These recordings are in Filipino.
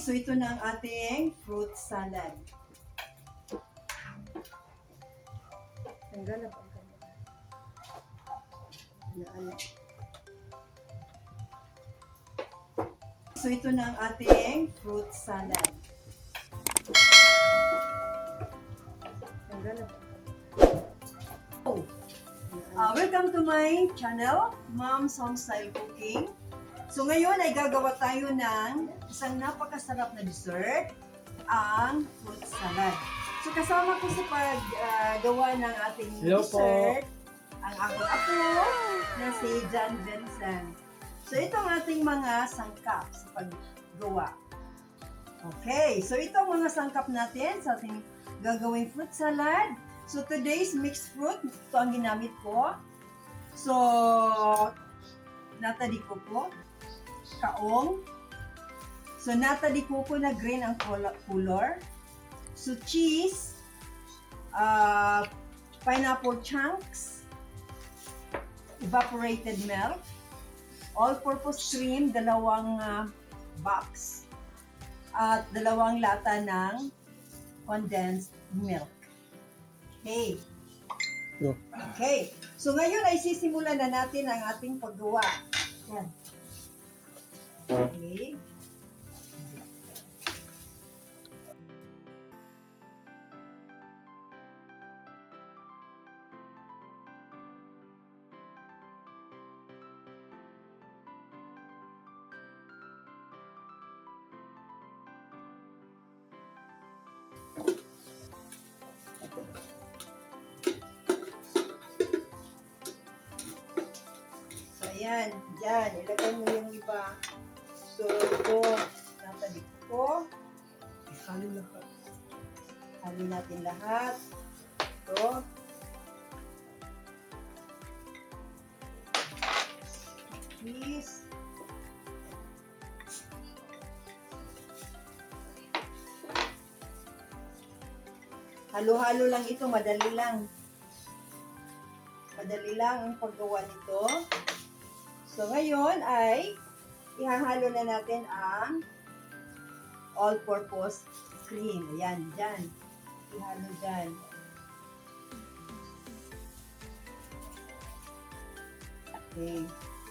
So ito na ang ating fruit salad. Tanggal na ba ang camera? So ito na ang ating fruit salad. Tanggal na ba ang camera? Welcome to my channel, Mom's Homestyle Cooking. So ngayon ay gagawa tayo ng isang napakasarap na dessert, ang fruit salad. So kasama ko sa paggawa ng ating dessert, ang aking apo na si John Vincent. So ito ang ating mga sangkap sa paggawa. Okay, so ito ang mga sangkap natin sa ating gagawing fruit salad. So today's mixed fruit, ito ang ginamit ko. So, nata di coco, kaong. So, nata di coco na green ang color. So, cheese, pineapple chunks, evaporated milk, all-purpose cream, dalawang box, at dalawang lata ng condensed milk. Okay. Okay. So, ngayon ay sisimulan na natin ang ating paggawa. Yan. Okay. Ayan, dyan. Ilagay mo yung iba. So, ito. Natalik ko. Halo natin lahat. Ito. Please. Halo-halo lang ito. Madali lang. Madali lang ang paggawa nito. So, ngayon ay ihahalo na natin ang all-purpose cream. Ayan, dyan. Ihalo dyan. Okay.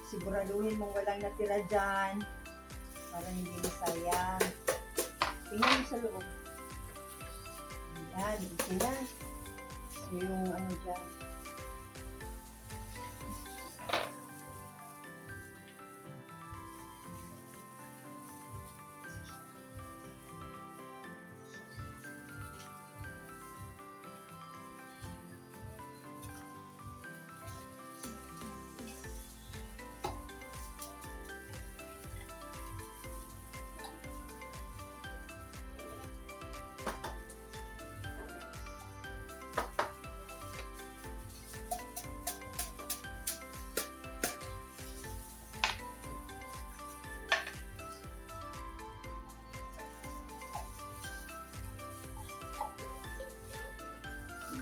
Siguraduhin mong walang natira dyan para hindi masayang. Tingnan mo sa loob. Ayan, ito na. So, yung ano dyan.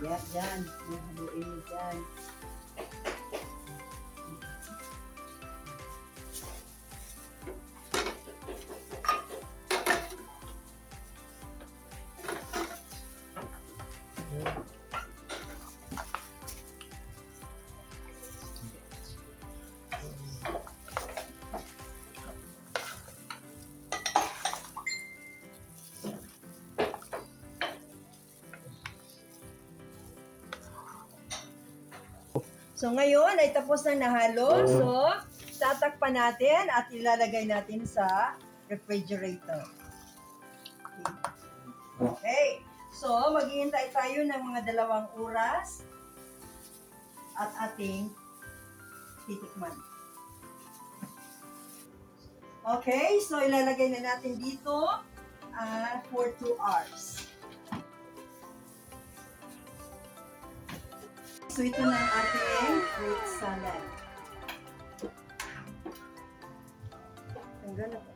Yan, dyan. Haluin mo dyan. So, ngayon ay tapos na nahalo. So, tatakpan natin at ilalagay natin sa refrigerator. Okay. So, maghihintay tayo ng mga 2 oras at ating titikman. Okay. So, ilalagay na natin dito for 2 hours. So, ito na ang ating fruit salad. Tanggal na ba?